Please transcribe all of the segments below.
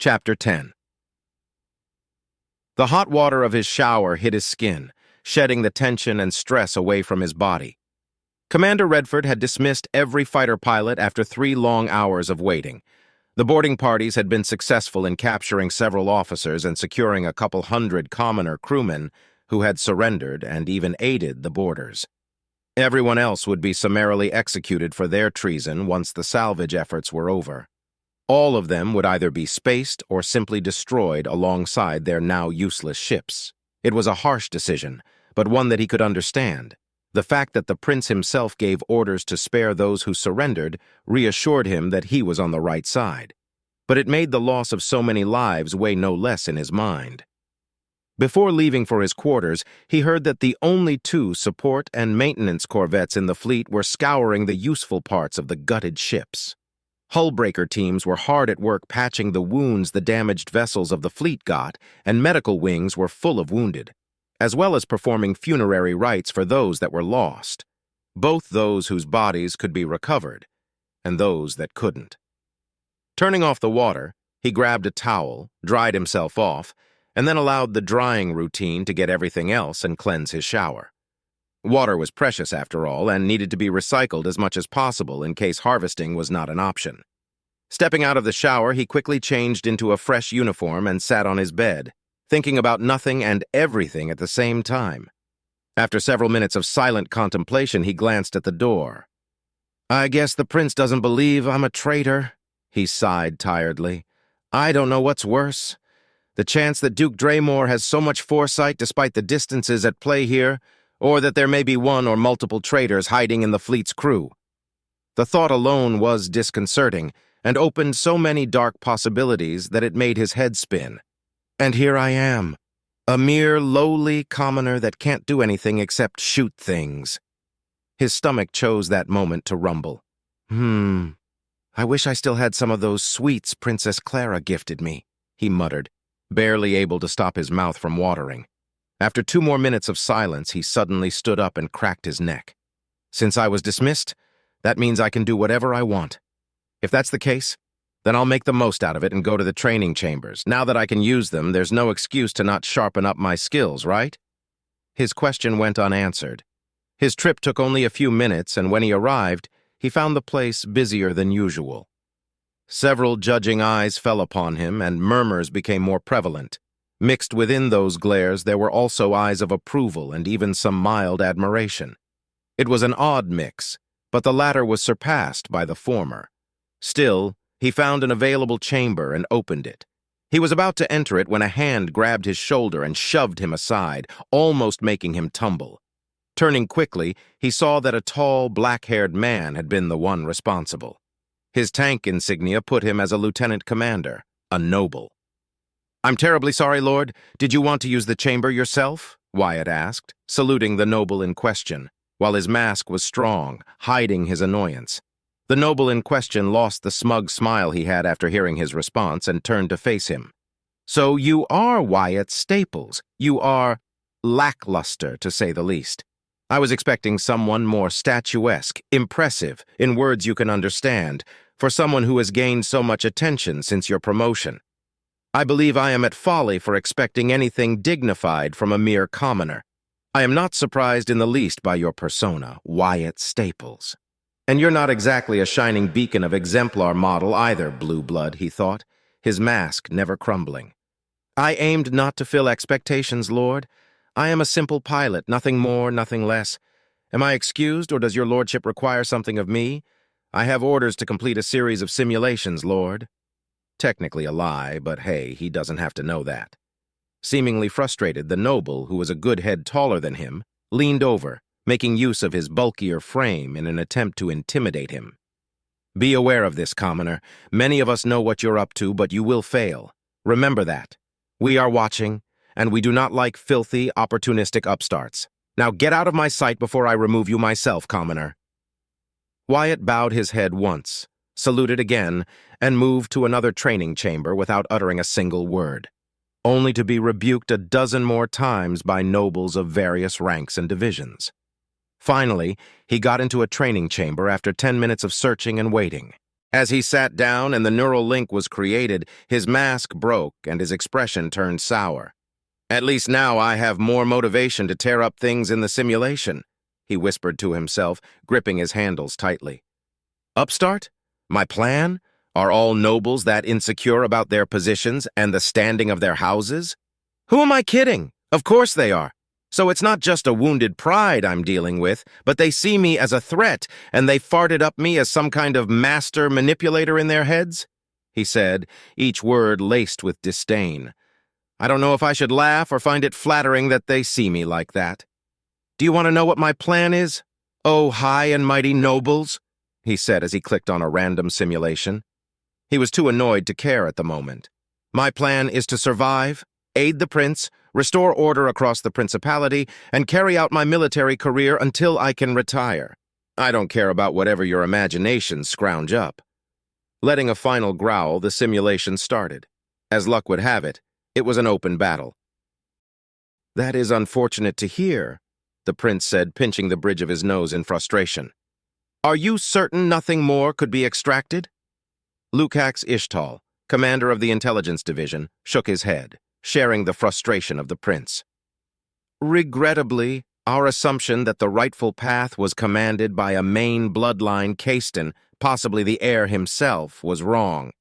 Chapter 10. The hot water of his shower hit his skin, shedding the tension and stress away from his body. Commander Redford had dismissed every fighter pilot after 3 long hours of waiting. The boarding parties had been successful in capturing several officers and securing a couple hundred commoner crewmen who had surrendered and even aided the boarders. Everyone else would be summarily executed for their treason once the salvage efforts were over. All of them would either be spaced or simply destroyed alongside their now useless ships. It was a harsh decision, but one that he could understand. The fact that the prince himself gave orders to spare those who surrendered reassured him that he was on the right side. But it made the loss of so many lives weigh no less in his mind. Before leaving for his quarters, he heard that the only 2 support and maintenance corvettes in the fleet were scouring the useful parts of the gutted ships. Hull-breaker teams were hard at work patching the wounds the damaged vessels of the fleet got, and medical wings were full of wounded, as well as performing funerary rites for those that were lost, both those whose bodies could be recovered and those that couldn't. Turning off the water, he grabbed a towel, dried himself off, and then allowed the drying routine to get everything else and cleanse his shower. Water was precious after all and needed to be recycled as much as possible in case harvesting was not an option. Stepping out of the shower, he quickly changed into a fresh uniform and sat on his bed, thinking about nothing and everything at the same time. After several minutes of silent contemplation, he glanced at the door. "I guess the prince doesn't believe I'm a traitor," he sighed tiredly. "I don't know what's worse. The chance that Duke Draymore has so much foresight despite the distances at play here, or that there may be one or multiple traitors hiding in the fleet's crew." The thought alone was disconcerting and opened so many dark possibilities that it made his head spin. And here I am, a mere lowly commoner that can't do anything except shoot things. His stomach chose that moment to rumble. I wish I still had some of those sweets Princess Clara gifted me, he muttered, barely able to stop his mouth from watering. After 2 more minutes of silence, he suddenly stood up and cracked his neck. "Since I was dismissed, that means I can do whatever I want. If that's the case, then I'll make the most out of it and go to the training chambers. Now that I can use them, there's no excuse to not sharpen up my skills, right?" His question went unanswered. His trip took only a few minutes, and when he arrived, he found the place busier than usual. Several judging eyes fell upon him, and murmurs became more prevalent. Mixed within those glares, there were also eyes of approval and even some mild admiration. It was an odd mix, but the latter was surpassed by the former. Still, he found an available chamber and opened it. He was about to enter it when a hand grabbed his shoulder and shoved him aside, almost making him tumble. Turning quickly, he saw that a tall, black-haired man had been the one responsible. His tank insignia put him as a lieutenant commander, a noble. "I'm terribly sorry, Lord. Did you want to use the chamber yourself?" Wyatt asked, saluting the noble in question, while his mask was strong, hiding his annoyance. The noble in question lost the smug smile he had after hearing his response and turned to face him. "So you are Wyatt Staples. You are lackluster, to say the least. I was expecting someone more statuesque, impressive, in words you can understand, for someone who has gained so much attention since your promotion. I believe I am at folly for expecting anything dignified from a mere commoner. I am not surprised in the least by your persona, Wyatt Staples. And you're not exactly a shining beacon of exemplar model either, Blue Blood," he thought, his mask never crumbling. "I aimed not to fill expectations, Lord. I am a simple pilot, nothing more, nothing less. Am I excused, or does your lordship require something of me? I have orders to complete a series of simulations, Lord." Technically a lie, but hey, he doesn't have to know that. Seemingly frustrated, the noble, who was a good head taller than him, leaned over, making use of his bulkier frame in an attempt to intimidate him. "Be aware of this, commoner. Many of us know what you're up to, but you will fail. Remember that. We are watching, and we do not like filthy, opportunistic upstarts. Now get out of my sight before I remove you myself, commoner." Wyatt bowed his head once, saluted again, and moved to another training chamber without uttering a single word, only to be rebuked a dozen more times by nobles of various ranks and divisions. Finally, he got into a training chamber after 10 minutes of searching and waiting. As he sat down and the neural link was created, his mask broke and his expression turned sour. "At least now I have more motivation to tear up things in the simulation," he whispered to himself, gripping his handles tightly. "Upstart? My plan? Are all nobles that insecure about their positions and the standing of their houses? Who am I kidding? Of course they are. So it's not just a wounded pride I'm dealing with, but they see me as a threat, and they farted up me as some kind of master manipulator in their heads," he said, each word laced with disdain. "I don't know if I should laugh or find it flattering that they see me like that. Do you want to know what my plan is? Oh, high and mighty nobles," he said as he clicked on a random simulation. He was too annoyed to care at the moment. "My plan is to survive, aid the prince, restore order across the principality, and carry out my military career until I can retire. I don't care about whatever your imaginations scrounge up." Letting a final growl, the simulation started. As luck would have it, it was an open battle. "That is unfortunate to hear," the prince said, pinching the bridge of his nose in frustration. "Are you certain nothing more could be extracted?" Lukacs Ishtal, commander of the intelligence division, shook his head, sharing the frustration of the prince. "Regrettably, our assumption that the rightful path was commanded by a main bloodline Caiston, possibly the heir himself, was wrong.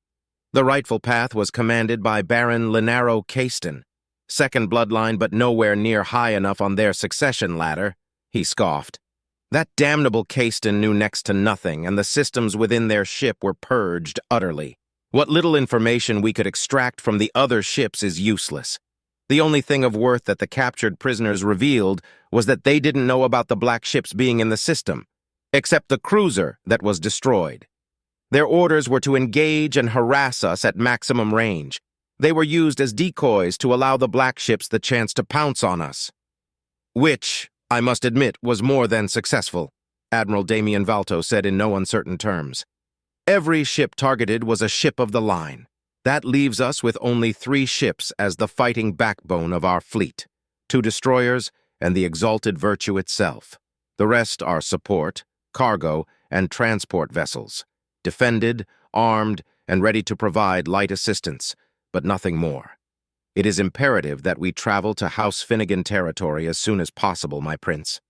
The rightful path was commanded by Baron Linaro Caiston, second bloodline but nowhere near high enough on their succession ladder," he scoffed. "That damnable Caiston knew next to nothing, and the systems within their ship were purged utterly. What little information we could extract from the other ships is useless. The only thing of worth that the captured prisoners revealed was that they didn't know about the black ships being in the system, except the cruiser that was destroyed. Their orders were to engage and harass us at maximum range. They were used as decoys to allow the black ships the chance to pounce on us. Which, I must admit, was more than successful," Admiral Damian Valto said in no uncertain terms. "Every ship targeted was a ship of the line. That leaves us with only 3 ships as the fighting backbone of our fleet, 2 destroyers and the exalted Virtue itself. The rest are support, cargo, and transport vessels, defended, armed, and ready to provide light assistance, but nothing more. It is imperative that we travel to House Finnegan territory as soon as possible, my prince."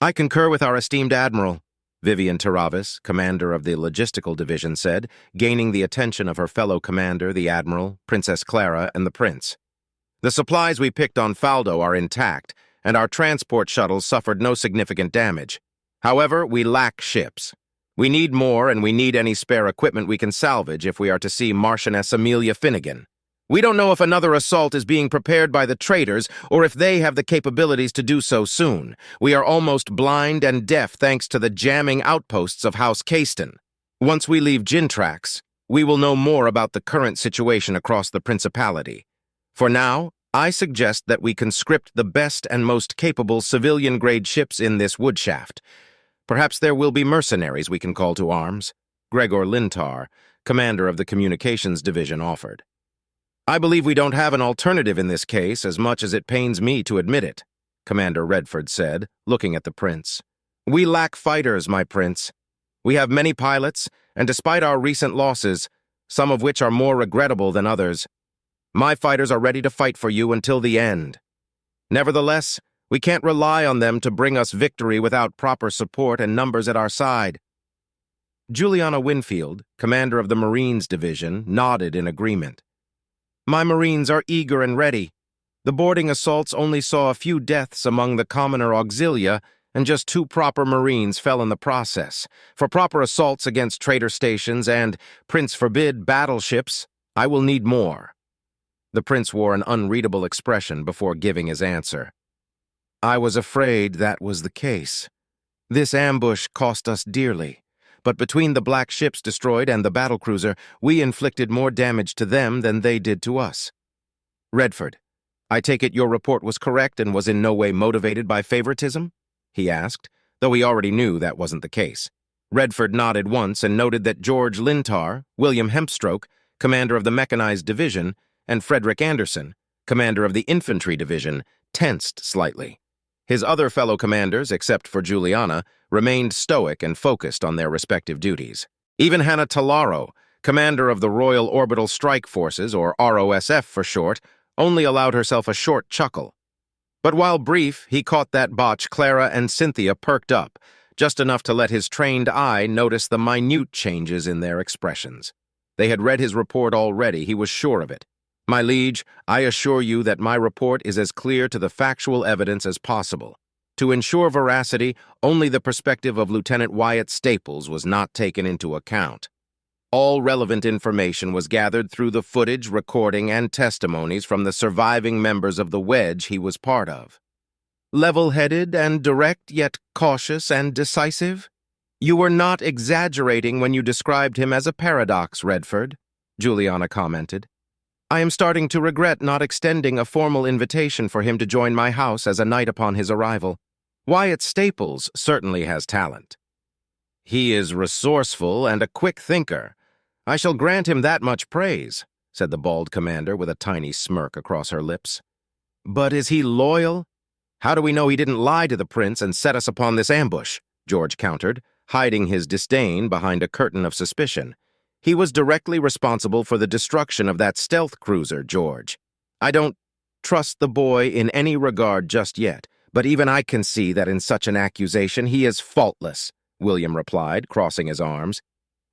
"I concur with our esteemed admiral," Vivian Taravis, commander of the logistical division, said, gaining the attention of her fellow commander, the admiral, Princess Clara, and the prince. "The supplies we picked on Faldo are intact, and our transport shuttles suffered no significant damage. However, we lack ships. We need more, and we need any spare equipment we can salvage if we are to see Marchioness Amelia Finnegan. We don't know if another assault is being prepared by the traitors or if they have the capabilities to do so soon. We are almost blind and deaf thanks to the jamming outposts of House Caiston. Once we leave Gintrax, we will know more about the current situation across the Principality. For now, I suggest that we conscript the best and most capable civilian-grade ships in this woodshaft. Perhaps there will be mercenaries we can call to arms," Gregor Lintar, commander of the communications division, offered. "I believe we don't have an alternative in this case, as much as it pains me to admit it," Commander Redford said, looking at the prince. "We lack fighters, my prince. We have many pilots, and despite our recent losses, some of which are more regrettable than others, my fighters are ready to fight for you until the end. Nevertheless, we can't rely on them to bring us victory without proper support and numbers at our side." Juliana Winfield, commander of the Marines Division, nodded in agreement. "My Marines are eager and ready. The boarding assaults only saw a few deaths among the commoner auxilia, and just 2 proper Marines fell in the process. For proper assaults against traitor stations and, Prince forbid, battleships, I will need more." The prince wore an unreadable expression before giving his answer. "I was afraid that was the case. This ambush cost us dearly. But between the black ships destroyed and the battlecruiser, we inflicted more damage to them than they did to us." "Redford, I take it your report was correct and was in no way motivated by favoritism?" he asked, though he already knew that wasn't the case. Redford nodded once and noted that George Lintar, William Hempstroke, commander of the Mechanized Division, and Frederick Anderson, commander of the Infantry Division, tensed slightly. His other fellow commanders, except for Juliana, remained stoic and focused on their respective duties. Even Hannah Talaro, commander of the Royal Orbital Strike Forces, or ROSF for short, only allowed herself a short chuckle. But while brief, he caught that botch Clara and Cynthia perked up, just enough to let his trained eye notice the minute changes in their expressions. They had read his report already, he was sure of it. My liege, I assure you that my report is as clear to the factual evidence as possible. To ensure veracity, only the perspective of Lieutenant Wyatt Staples was not taken into account. All relevant information was gathered through the footage, recording, and testimonies from the surviving members of the wedge he was part of. Level-headed and direct, yet cautious and decisive? You were not exaggerating when you described him as a paradox, Redford, Juliana commented. I am starting to regret not extending a formal invitation for him to join my house as a night upon his arrival. Wyatt Staples certainly has talent. He is resourceful and a quick thinker. I shall grant him that much praise, said the bald commander with a tiny smirk across her lips. But is he loyal? How do we know he didn't lie to the prince and set us upon this ambush? George countered, hiding his disdain behind a curtain of suspicion. He was directly responsible for the destruction of that stealth cruiser, George. I don't trust the boy in any regard just yet, but even I can see that in such an accusation he is faultless, William replied, crossing his arms.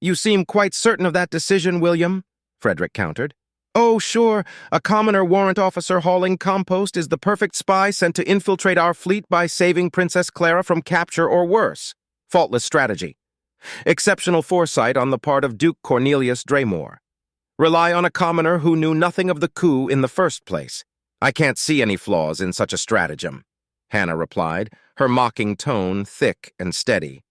You seem quite certain of that decision, William, Frederick countered. Oh, sure, a commoner warrant officer hauling compost is the perfect spy sent to infiltrate our fleet by saving Princess Clara from capture or worse. Faultless strategy. Exceptional foresight on the part of Duke Cornelius Draymore. Rely on a commoner who knew nothing of the coup in the first place. I can't see any flaws in such a stratagem, Hannah replied, her mocking tone thick and steady.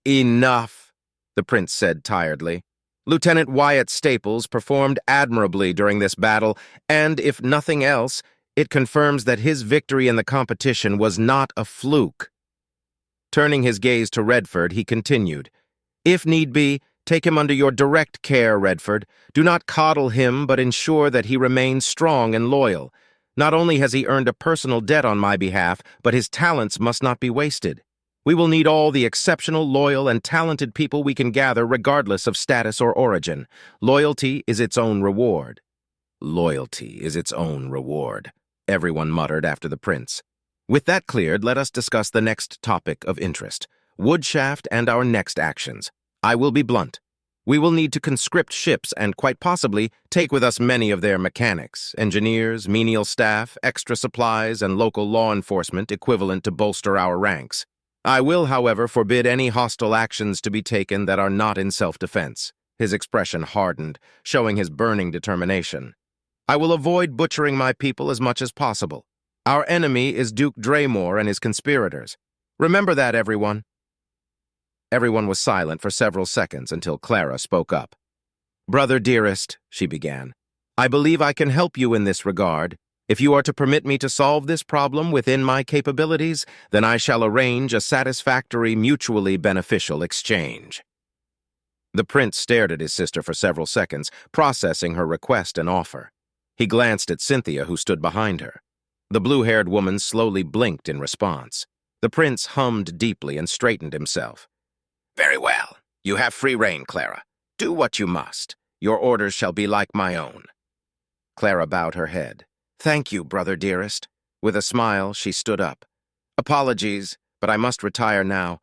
Enough, the prince said tiredly. Lieutenant Wyatt Staples performed admirably during this battle, and if nothing else, it confirms that his victory in the competition was not a fluke. Turning his gaze to Redford, he continued, If need be, take him under your direct care, Redford. Do not coddle him, but ensure that he remains strong and loyal. Not only has he earned a personal debt on my behalf, but his talents must not be wasted. We will need all the exceptional, loyal, and talented people we can gather regardless of status or origin. Loyalty is its own reward. Loyalty is its own reward, everyone muttered after the prince. With that cleared, let us discuss the next topic of interest, Woodshaft and our next actions. I will be blunt. We will need to conscript ships and quite possibly take with us many of their mechanics, engineers, menial staff, extra supplies, and local law enforcement equivalent to bolster our ranks. I will, however, forbid any hostile actions to be taken that are not in self-defense. His expression hardened, showing his burning determination. I will avoid butchering my people as much as possible. Our enemy is Duke Draymore and his conspirators. Remember that, everyone. Everyone was silent for several seconds until Clara spoke up. Brother dearest, she began, I believe I can help you in this regard. If you are to permit me to solve this problem within my capabilities, then I shall arrange a satisfactory, mutually beneficial exchange. The prince stared at his sister for several seconds, processing her request and offer. He glanced at Cynthia, who stood behind her. The blue-haired woman slowly blinked in response. The prince hummed deeply and straightened himself. Very well. You have free rein, Clara. Do what you must. Your orders shall be like my own. Clara bowed her head. Thank you, brother dearest. With a smile, she stood up. Apologies, but I must retire now.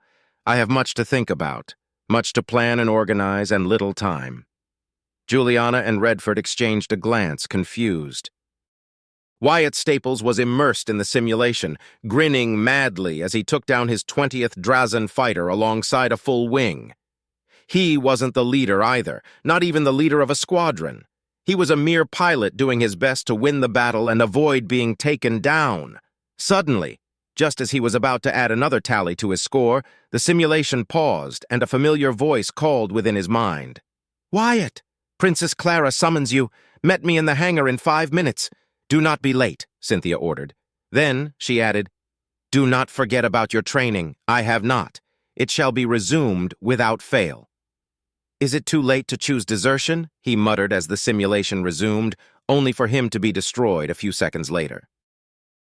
I have much to think about, much to plan and organize, and little time. Juliana and Redford exchanged a glance, confused. Wyatt Staples was immersed in the simulation, grinning madly as he took down his 20th Drazen fighter alongside a full wing. He wasn't the leader either, not even the leader of a squadron. He was a mere pilot doing his best to win the battle and avoid being taken down. Suddenly, just as he was about to add another tally to his score, the simulation paused and a familiar voice called within his mind. Wyatt, Princess Clara summons you. Met me in the hangar in 5 minutes. Do not be late, Cynthia ordered. Then, she added, do not forget about your training. I have not. It shall be resumed without fail. Is it too late to choose desertion? He muttered as the simulation resumed, only for him to be destroyed a few seconds later.